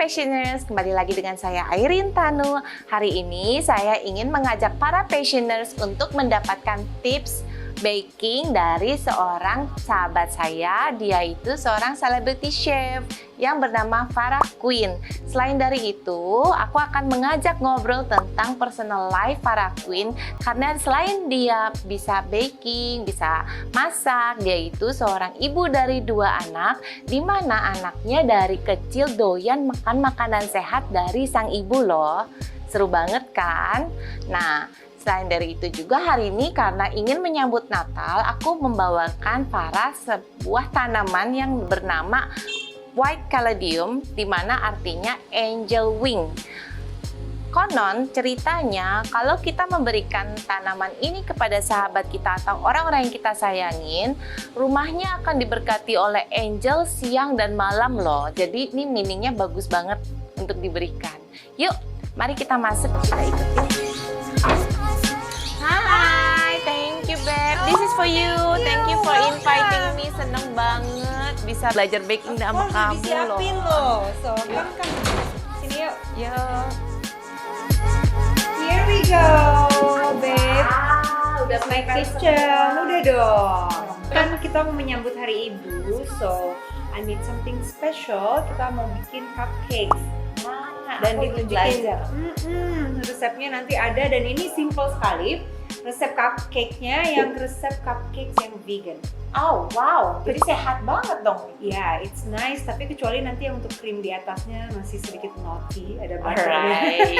Passioners, kembali lagi dengan saya Airin Tanu. Hari ini saya ingin mengajak para Passioners untuk mendapatkan tips baking dari seorang sahabat saya. Dia itu seorang celebrity chef yang bernama Farah Queen. Selain dari itu, aku akan mengajak ngobrol tentang personal life Farah Queen, karena selain dia bisa baking, bisa masak, dia itu seorang ibu dari 2 anak, di mana anaknya dari kecil doyan makan makanan sehat dari sang ibu loh. Seru banget kan? Nah, selain dari itu juga hari ini karena ingin menyambut Natal, aku membawakan Farah sebuah tanaman yang bernama White Caladium, di mana artinya angel wing. Konon ceritanya kalau kita memberikan tanaman ini kepada sahabat kita atau orang-orang yang kita sayangin, rumahnya akan diberkati oleh angel siang dan malam loh. Jadi ini meaningnya bagus banget untuk diberikan. Yuk, mari kita masuk, kita ikutin. Hai, thank you Beb. This is for you. Thank you for inviting me. Seneng banget bisa belajar baking sama kamu loh. Disiapin loh. So, kan sini yuk. Yuk. Here we go, babe. Udah My kitchen. Udah dong. Kan kita mau menyambut Hari Ibu, so I need something special. Kita mau bikin cupcakes. Dan ditunjukin resepnya nanti ada, dan ini simple sekali. Resep cupcake-nya yang resep cupcakes yang vegan. Oh wow, jadi sehat banget dong. Ya, it's nice, tapi kecuali nanti yang untuk krim di atasnya masih sedikit naughty, ada butternya. Alright.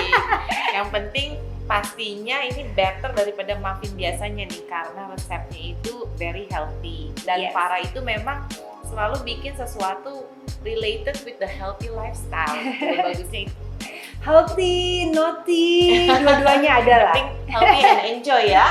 Yang penting pastinya ini better daripada muffin biasanya nih, karena resepnya itu very healthy. Dan Yes. Farah itu memang selalu bikin sesuatu related with the healthy lifestyle. Jadi bagusnya itu. Healthy, naughty, dua-duanya ada lah. Penting healthy and enjoy ya.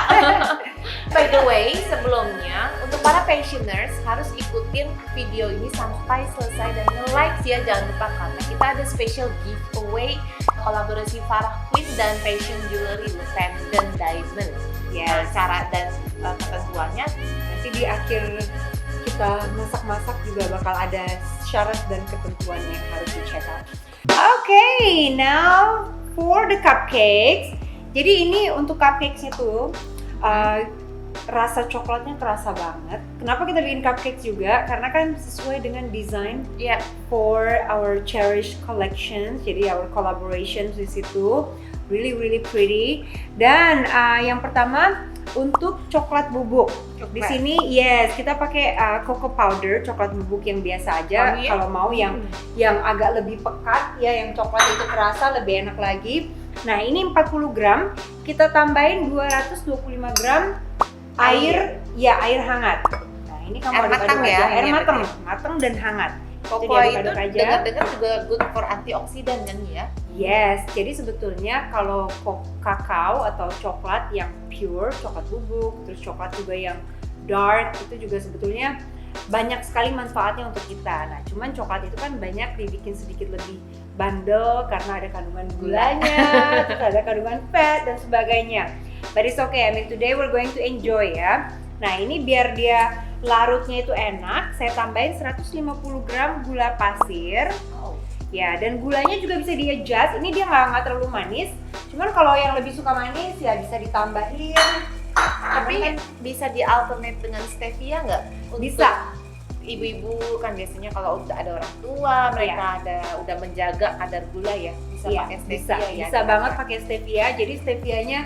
By the way, sebelumnya untuk para passioners harus ikutin video ini sampai selesai dan nge-like ya, jangan lupa, karena kita ada special giveaway kolaborasi Farah Queen dan Passion Jewelry Pendant Diamond. Ya, cara dan ketentuannya Nanti di akhir kita masak-masak juga bakal ada syarat dan ketentuan yang harus di-check out. Okay, now for the cupcakes. Jadi ini untuk cupcakesnya tuh rasa coklatnya terasa banget. Kenapa kita bikin cupcakes juga? Karena kan sesuai dengan desain for our cherished collections. Jadi our collaborations di situ really pretty. Dan yang pertama untuk coklat bubuk. Di sini yes, kita pakai cocoa powder, coklat bubuk yang biasa aja. Kalau mau yang agak lebih pekat ya, yang coklat itu terasa lebih enak lagi. Nah, ini 40 gram, kita tambahin 225 gram air hangat. Nah, ini kamu aduk-aduk aja. Air matang dan hangat. Cocoa itu dengar-dengar juga good for antioksidan kan ya? Yes, jadi sebetulnya kalau kakao atau coklat yang pure, coklat bubuk, terus coklat juga yang dark, itu juga sebetulnya banyak sekali manfaatnya untuk kita. Nah, cuman coklat itu kan banyak dibikin sedikit lebih bandel karena ada kandungan gulanya, terus ada kandungan fat dan sebagainya. But it's okay, I mean today we're going to enjoy ya. Nah, ini biar dia larutnya itu enak, saya tambahin 150 gram gula pasir. Ya, dan gulanya juga bisa di-adjust. Ini dia nggak terlalu manis. Cuman kalau yang lebih suka manis ya bisa ditambahin. Tapi bisa di-alternate dengan stevia nggak? Bisa. Ibu-ibu kan biasanya kalau udah ada orang tua, mereka udah menjaga kadar gula ya, bisa pakai stevia ya. Bisa banget pakai stevia. Jadi stevianya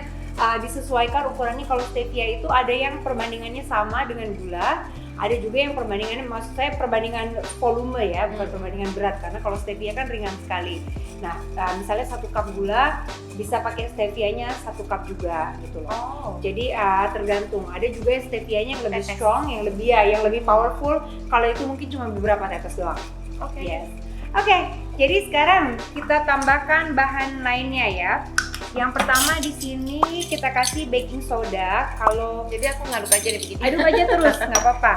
disesuaikan ukurannya. Kalau stevia itu ada yang perbandingannya sama dengan gula, ada juga yang perbandingannya, maksud saya perbandingan volume ya, bukan perbandingan berat, karena kalau stevia kan ringan sekali. Nah, misalnya 1 cup gula bisa pakai stevianya 1 cup juga gitu loh. Jadi tergantung. Ada juga yang stevianya yang lebih strong, yang lebih powerful. Kalau itu mungkin cuma beberapa tetes doang. Oke, jadi sekarang kita tambahkan bahan lainnya ya. Yang pertama di sini kita kasih baking soda. Jadi aku ngaduk aja nih begini. Aduk aja terus, nggak apa-apa.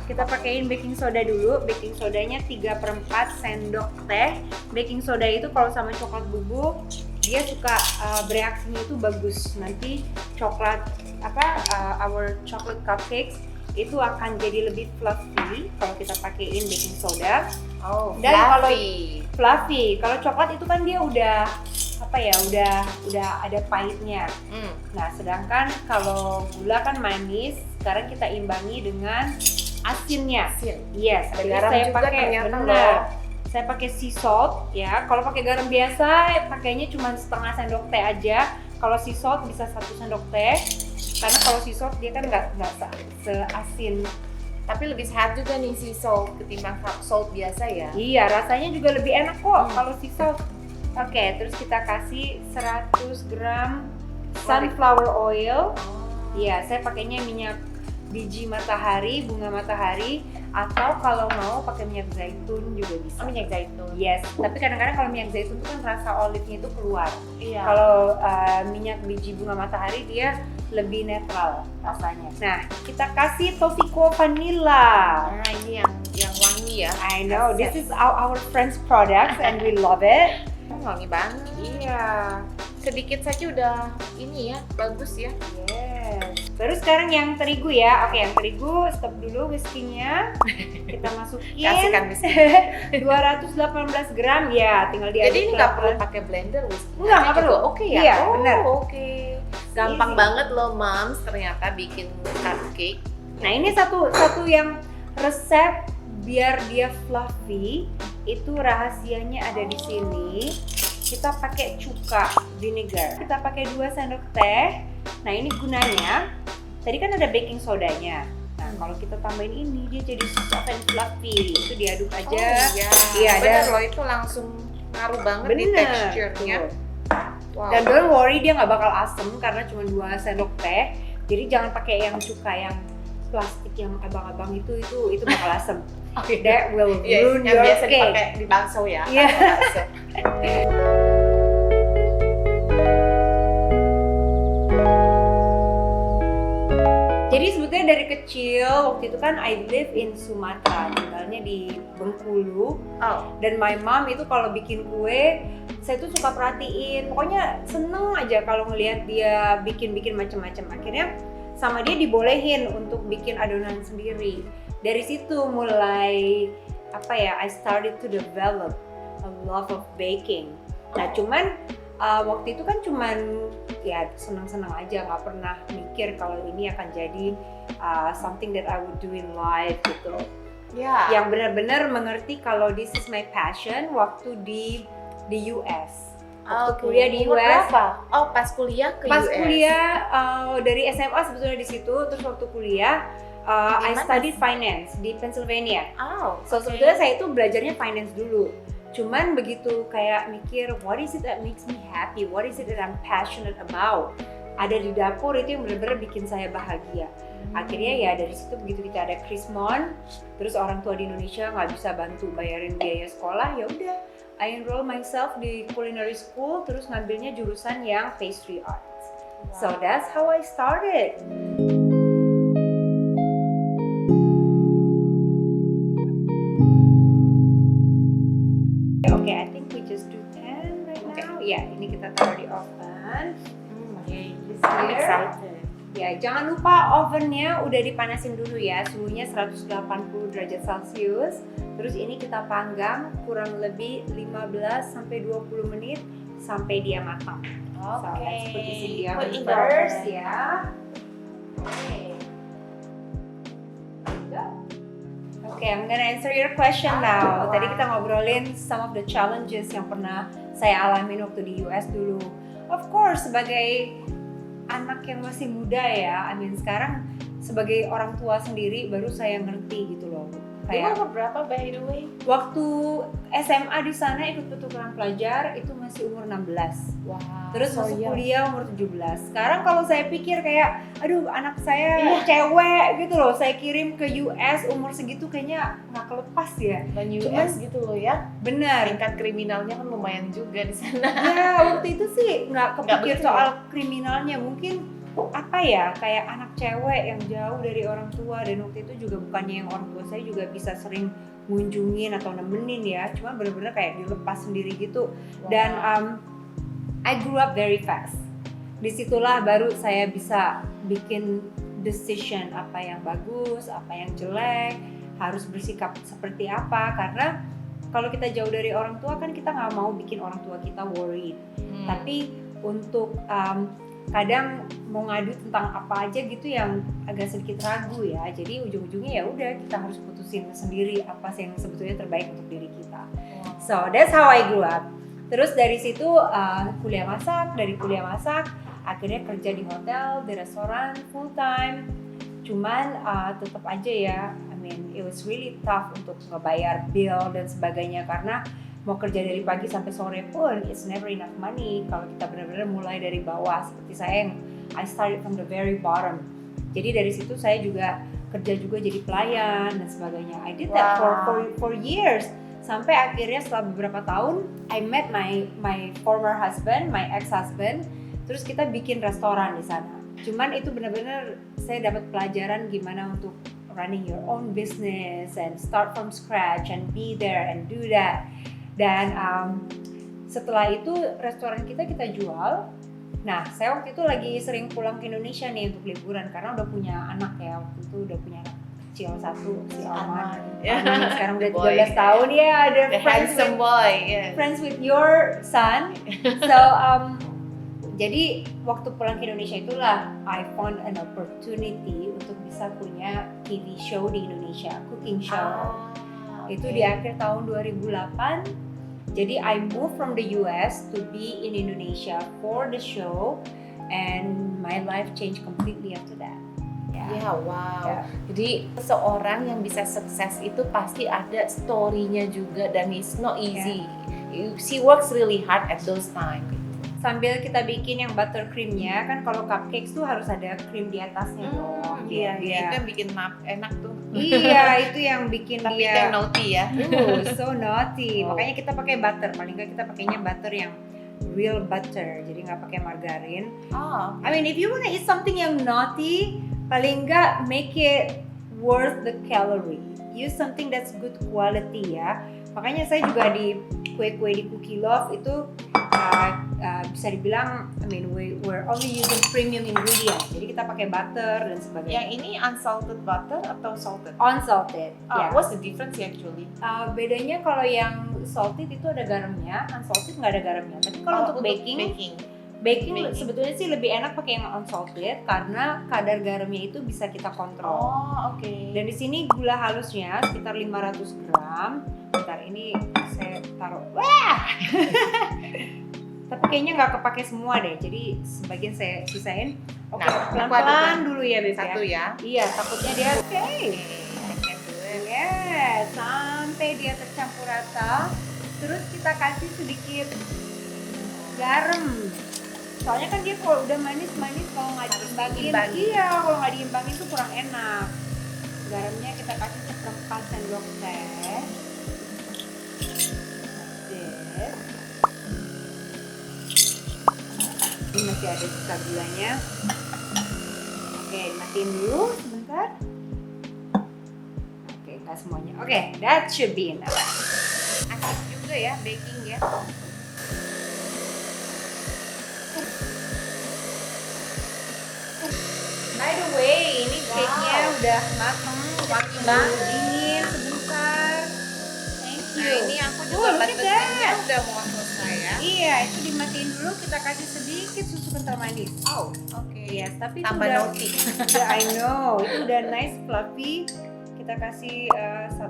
Kita pakein baking soda dulu. Baking sodanya 3/4 sendok teh. Baking soda itu kalau sama coklat bubuk dia suka bereaksinya itu bagus. Nanti coklat our chocolate cupcakes itu akan jadi lebih fluffy kalau kita pakein baking soda. Dan fluffy. Kalau coklat itu kan dia udah apa ya, udah ada pahitnya. Nah, sedangkan kalau gula kan manis, sekarang kita imbangi dengan asinnya. Asin. Yes, Ada jadi garam saya juga pakai ternyata benar. loh. Saya pakai sea salt ya. Kalau pakai garam biasa, pakainya cuma setengah sendok teh aja. Kalau sea salt bisa 1 sendok teh. Karena kalau sea salt dia kan nggak seasin. Tapi lebih sehat juga nih sea salt ketimbang salt biasa ya. Iya, rasanya juga lebih enak kok kalau sea salt. Oke, terus kita kasih 100 gram sunflower oil. Iya, saya pakainya minyak biji matahari, bunga matahari, atau kalau mau pakai minyak zaitun juga bisa. Minyak zaitun. Yes, tapi kadang-kadang kalau minyak zaitun itu kan rasa olive-nya itu keluar. Iya. Kalau minyak biji bunga matahari dia lebih netral rasanya. Nah, kita kasih Tofiko vanilla. Nah, ini yang wangi ya. I know, this is our friend's products and we love it. Wangi banget. Iya. Sedikit saja udah ini ya, bagus ya. Yes. Baru sekarang yang terigu ya. Oke, yang terigu stop dulu whiskey-nya. Kita masukin. Kasihkan whiskey. 218 gram ya, tinggal diaduk. Jadi ini nggak perlu pakai blender whiskey. Nggak perlu. Oke ya. Iya, benar. Oke. Gampang Easy. banget loh, Moms, ternyata bikin cupcake. Nah, ini satu yang resep biar dia fluffy, itu rahasianya ada di sini. Kita pakai cuka vinegar. Kita pakai 2 sendok teh. Nah, ini gunanya. Tadi kan ada baking sodanya. Nah, kalau kita tambahin ini dia jadi soft and fluffy. Itu diaduk aja. Oh, iya. Iya, Bener dan- loh, itu langsung ngaruh banget di Bener. teksturnya. Tuh. Wow. Dan don't worry, dia nggak bakal asem karena cuma 2 sendok teh. Jadi jangan pakai yang cuka yang plastik yang abang-abang itu bakal asem. That will Iya, ruin yang your biasa cake. dipakai di bakso ya. Iya. Bakso. Jadi sebetulnya dari kecil waktu itu kan I live in Sumatera, tinggalnya di Bengkulu. Oh, Dan my mom itu kalau bikin kue, saya tuh suka perhatiin. Pokoknya seneng aja kalau ngelihat dia bikin macam-macam. Akhirnya sama dia dibolehin untuk bikin adonan sendiri. Dari situ mulai I started to develop a love of baking. Nah, cuman waktu itu kan cuman ya senang-senang aja, nggak pernah mikir kalau ini akan jadi something that I would do in life gitu. ya. Yang benar-benar mengerti kalau this is my passion waktu di US. Waktu Oke. kuliah di Umur US. berapa? Oh, pas kuliah ke Pas US. kuliah dari SMA sebetulnya di situ, terus waktu kuliah I Di mana? studied finance di Pennsylvania. Oh, So oke. sebetulnya saya itu belajarnya finance dulu. Cuman begitu kayak mikir, what is it that makes me happy? What is it that I'm passionate about? Ada di dapur itu yang benar-benar bikin saya bahagia. Akhirnya ya dari situ begitu kita ada Krismon, terus orang tua di Indonesia nggak bisa bantu bayarin biaya sekolah, ya udah I enroll myself di culinary school, terus ngambilnya jurusan yang pastry arts. So that's how I started. Okay, I think we just do 10 right now. Ya, ini kita taruh di oven. Okay, I'm Here. excited. Ya, jangan lupa ovennya udah dipanasin dulu ya, suhunya 180 derajat Celcius. Terus ini kita panggang kurang lebih 15 sampai 20 menit sampai dia matang. So, let's put this in the Put oven in the first oven. ya. Okay. Okay, I'm gonna answer your question now. Tadi kita ngobrolin some of the challenges yang pernah saya alamin waktu di US dulu. Of course, sebagai anak yang masih muda ya, sekarang sebagai orang tua sendiri baru saya ngerti gitu loh. Kayak Umur berapa by the way? waktu SMA di sana ikut pertukaran pelajar itu masih umur 16. Wah. Terus so masuk young. kuliah umur 17. Sekarang kalau saya pikir kayak, aduh anak saya Iya. cewek gitu loh, saya kirim ke US umur segitu kayaknya nggak kelepas ya. Dan Cuman- US gitu loh ya. Benar. Tingkat kriminalnya kan lumayan juga di sana. Ya waktu itu sih nggak kepikir betul soal kriminalnya, mungkin kayak anak cewek yang jauh dari orang tua, dan waktu itu juga bukannya yang orang tua saya juga bisa sering ngunjungin atau nemenin ya, cuma bener-bener kayak dilepas sendiri gitu. Dan I grew up very fast. Disitulah baru saya bisa bikin decision apa yang bagus, apa yang jelek, harus bersikap seperti apa. Karena kalau kita jauh dari orang tua kan kita nggak mau bikin orang tua kita worried. Tapi untuk kadang mau ngadu tentang apa aja gitu yang agak sedikit ragu ya. Jadi ujung-ujungnya ya udah kita harus putusin sendiri apa sih yang sebetulnya terbaik untuk diri kita. So that's how I grew up. Terus dari situ kuliah masak, dari kuliah masak akhirnya kerja di hotel, di restoran full time. Cuman tetap aja ya, I mean it was really tough untuk ngebayar bill dan sebagainya karena mau kerja dari pagi sampai sore pun it's never enough money kalau kita benar-benar mulai dari bawah seperti saya yang I started from the very bottom. Jadi dari situ saya juga kerja juga jadi pelayan dan sebagainya. I did that for years sampai akhirnya setelah beberapa tahun I met my former husband, my ex-husband. Terus kita bikin restoran di sana. Cuman itu benar-benar saya dapat pelajaran gimana untuk running your own business and start from scratch and be there and do that. Dan setelah itu restoran kita jual. Nah, saya waktu itu lagi sering pulang ke Indonesia nih untuk liburan karena udah punya anak ya, waktu itu udah punya anak kecil satu si Arman. Sekarang udah 13 tahun ya, ada friends with your son. So jadi waktu pulang ke Indonesia itulah I found an opportunity untuk bisa punya TV show di Indonesia, cooking show. Itu di akhir tahun 2008. Jadi I moved from the US to be in Indonesia for the show and my life changed completely after that. Wow. Jadi seorang yang bisa sukses itu pasti ada story-nya juga dan it's not easy. She works really hard at those times. Sambil kita bikin yang buttercreamnya kan kalau cupcakes tuh harus ada krim di atasnya dong. Iya. Itu yang bikin enak tuh. Iya, itu yang bikin tapi dia itu naughty ya. So naughty. Makanya kita pakai butter. Paling nggak kita pakainya butter yang real butter. Jadi nggak pakai margarin. I mean if you wanna eat something yang naughty, paling nggak make it worth the calorie. Use something that's good quality ya. Makanya saya juga di kue-kue di Cookie Love itu bisa dibilang, I mean we're only using premium ingredients. Jadi kita pakai butter dan sebagainya. Yang ini unsalted butter atau salted? Unsalted. What's the difference actually? Bedanya kalau yang salted itu ada garamnya, unsalted nggak ada garamnya. Tapi kalau untuk baking sebetulnya sih lebih enak pakai yang unsalted karena kadar garamnya itu bisa kita kontrol. Dan di sini gula halusnya sekitar 500 gram. Bentar, ini saya taruh. Tapi kayaknya nggak kepake semua deh, jadi sebagian saya sisain. Pelan-pelan dulu ya Beb. Satu ya? Iya, takutnya dia sampai dia tercampur rata. Terus kita kasih sedikit garam. Soalnya kan dia kalau udah manis-manis kalau nggak diimbangin, kalau nggak diimbangin tuh kurang enak. Garamnya kita kasih seperempat sendok teh. Ini masih ada sisa gulanya. Oke, matiin dulu sebentar. Oke, nggak semuanya. Oke, that should be enough. Asik juga ya baking ya. By the way, ini cake-nya udah mateng, Wangi banget. dingin sebentar. Thank you. Nah ini aku juga butternya udah mau selesai ya. Iya, itu dimatiin dulu, kita kasih sedikit susu kental manis. Yes, tapi Tambah itu udah, naughty. I know, itu udah nice fluffy. Kita kasih 1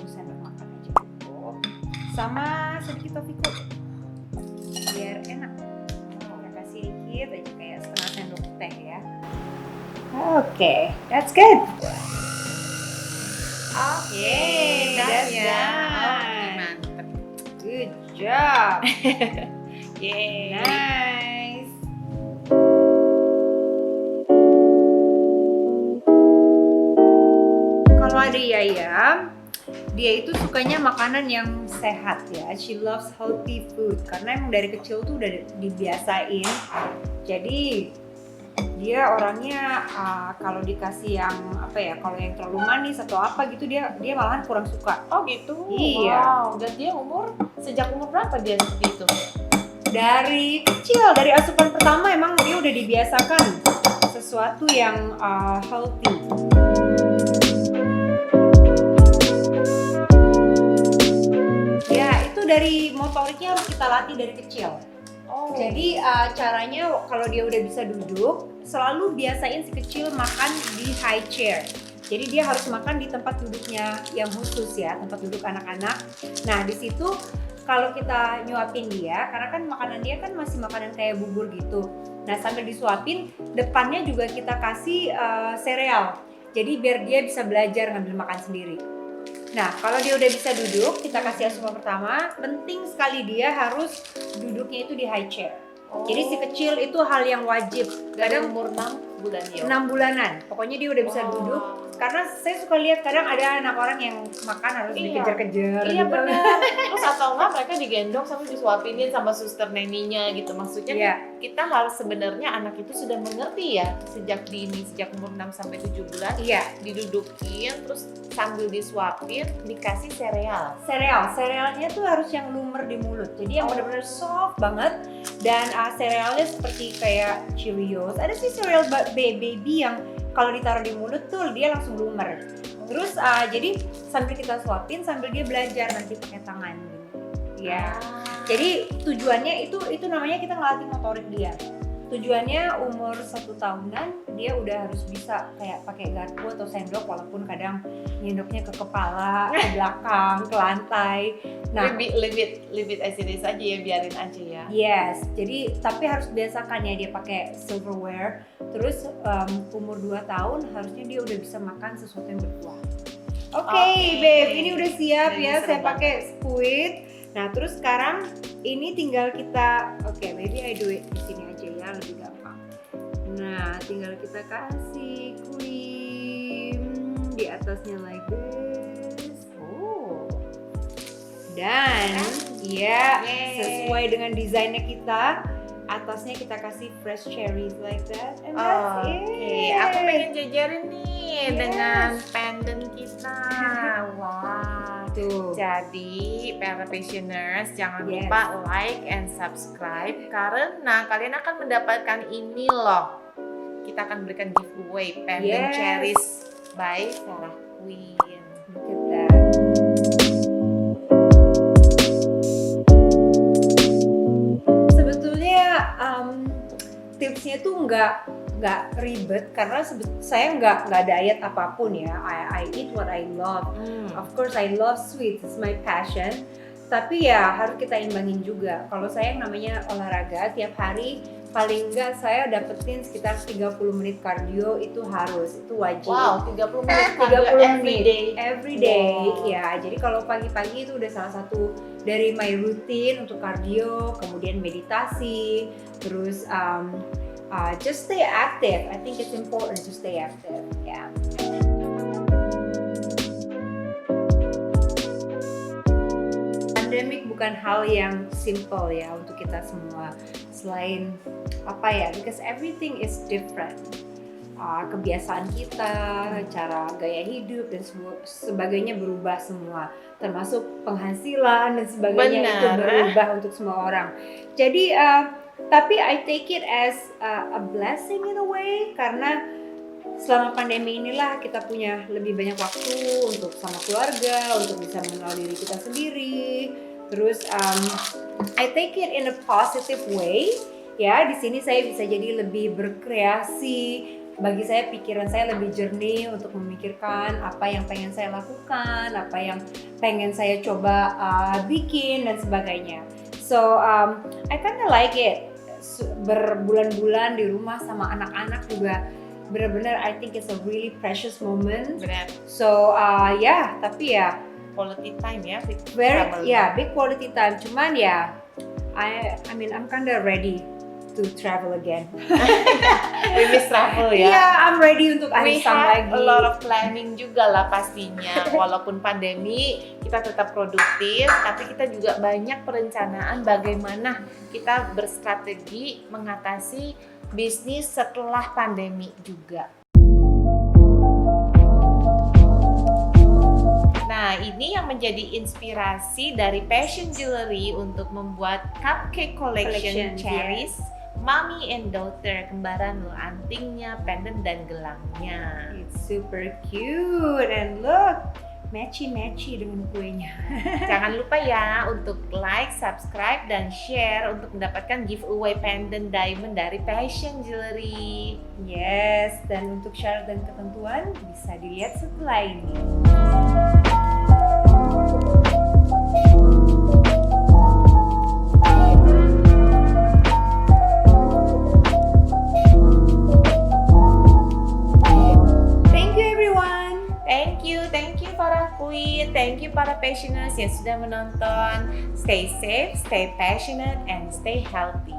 sendok makan aja cukup. Sama sedikit toffee biar enak. Kita kasih dikit aja kayak setengah sendok teh ya. Oke, that's good. That's done. Mantap. Good job. Yeay. Nice. Kalau ada Yaya, dia itu sukanya makanan yang sehat ya. She loves healthy food karena emang dari kecil tuh udah dibiasain. Jadi dia orangnya kalau dikasih yang kalau yang terlalu manis atau apa gitu dia malahan kurang suka. Oh gitu? Iya. Wow. Dan dia sejak umur berapa dia seperti itu? Dari kecil, dari asupan pertama emang dia udah dibiasakan sesuatu yang healthy. dari motoriknya harus kita latih dari kecil. Oh. Jadi caranya kalau dia udah bisa duduk, selalu biasain si kecil makan di high chair. Jadi dia harus makan di tempat duduknya yang khusus ya, tempat duduk anak-anak. Nah di situ kalau kita nyuapin dia, karena kan makanan dia kan masih makanan kayak bubur gitu. Nah sambil disuapin, depannya juga kita kasih sereal. Jadi biar dia bisa belajar ngambil makan sendiri. Nah kalau dia udah bisa duduk, kita kasih asupan pertama. Penting sekali dia harus duduknya itu di high chair. Jadi si kecil itu hal yang wajib. Dari Kadang umur 6 bulan ya. 6 bulanan. Pokoknya dia udah bisa duduk. Karena saya suka lihat kadang ada anak orang yang makan harus dikejar-kejar. Iya gitu. benar. Terus atau enggak mereka digendong sampai disuapinin sama suster neninya gitu. Maksudnya Iya. kita harus sebenarnya anak itu sudah mengerti ya sejak dini, sejak umur 6 sampai 7 bulan. Iya. Didudukin terus sambil disuapin dikasih sereal. Serealnya tuh harus yang lumer di mulut. Jadi yang benar-benar soft banget. Dan serealnya seperti kayak Cheerios. Ada sih sereal baby yang kalau ditaruh di mulut tuh dia langsung lumer. Terus jadi sambil kita suapin sambil dia belajar nanti pakai tangan gitu. Ya. Jadi tujuannya itu namanya kita ngelatih motorik dia. Tujuannya umur 1 tahunan dia udah harus bisa kayak pakai garpu atau sendok walaupun kadang nyendoknya ke kepala, ke belakang, ke lantai. Nah, leave it as it is aja ya, biarin aja ya. yes. Jadi tapi harus biasakan ya dia pakai silverware. Terus umur 2 tahun harusnya dia udah bisa makan sesuatu yang berkuah. Oke, babe, ini udah siap Ini ya. seru Saya pakai squid. Nah, terus sekarang ini tinggal kita maybe I do it di sini aja ya, lebih gampang. Nah, tinggal kita kasih cream di atasnya like this. Dan ya sesuai dengan desainnya kita, atasnya kita kasih fresh cherries like that. And that's it. Aku pengen jajarin nih dengan pendant kita. Wah. Tuh. Jadi, para passioners jangan lupa like and subscribe karena kalian akan mendapatkan ini loh. Kita akan berikan giveaway pendant cherries by Sarah Queen. Look at that. Sebetulnya tipsnya tuh nggak ribet karena saya nggak diet apapun ya. I eat what I love. Of course I love sweets, it's my passion. Tapi ya harus kita imbangin juga. Kalau saya namanya olahraga tiap hari paling nggak saya dapetin sekitar 30 menit kardio itu harus, itu wajib. Wow, 30 menit 30 menit every day. Ya, jadi kalau pagi-pagi itu udah salah satu dari my routine untuk kardio, kemudian meditasi, terus just stay active. I think it's important to stay active. Yeah. Pandemic bukan hal yang simple ya untuk kita semua. Selain because everything is different. Kebiasaan kita, cara gaya hidup dan sebagainya berubah semua, termasuk penghasilan dan sebagainya itu berubah untuk semua orang. Jadi tapi I take it as a blessing in a way karena selama pandemi inilah kita punya lebih banyak waktu untuk sama keluarga, untuk bisa mengenal diri kita sendiri. Terus I take it in a positive way. Ya, di sini saya bisa jadi lebih berkreasi. Bagi saya pikiran saya lebih jernih untuk memikirkan apa yang pengen saya lakukan, apa yang pengen saya coba bikin dan sebagainya. So I kinda like it. Berbulan-bulan di rumah sama anak-anak juga benar-benar I think it's a really precious moment. Benar. So tapi ya Quality time ya, big quality time. Cuman ya I mean I'm kinda ready to travel again. We miss travel ya. Yeah, I'm ready untuk arisan lagi. We have a lot of planning juga lah pastinya. Walaupun pandemi, kita tetap produktif, tapi kita juga banyak perencanaan bagaimana kita berstrategi mengatasi bisnis setelah pandemi juga. Nah, ini yang menjadi inspirasi dari Passion Jewelry untuk membuat cupcake collection cherries. Mommy and daughter, kembaran loh, antingnya, pendant dan gelangnya. It's super cute and look, matchy dengan kuenya. Jangan lupa ya untuk like, subscribe, dan share untuk mendapatkan giveaway pendant diamond dari Passion Jewelry. Yes, dan untuk syarat dan ketentuan bisa dilihat setelah ini. Thank you para queen, thank you para passioners yang sudah menonton. Stay safe, stay passionate, and stay healthy.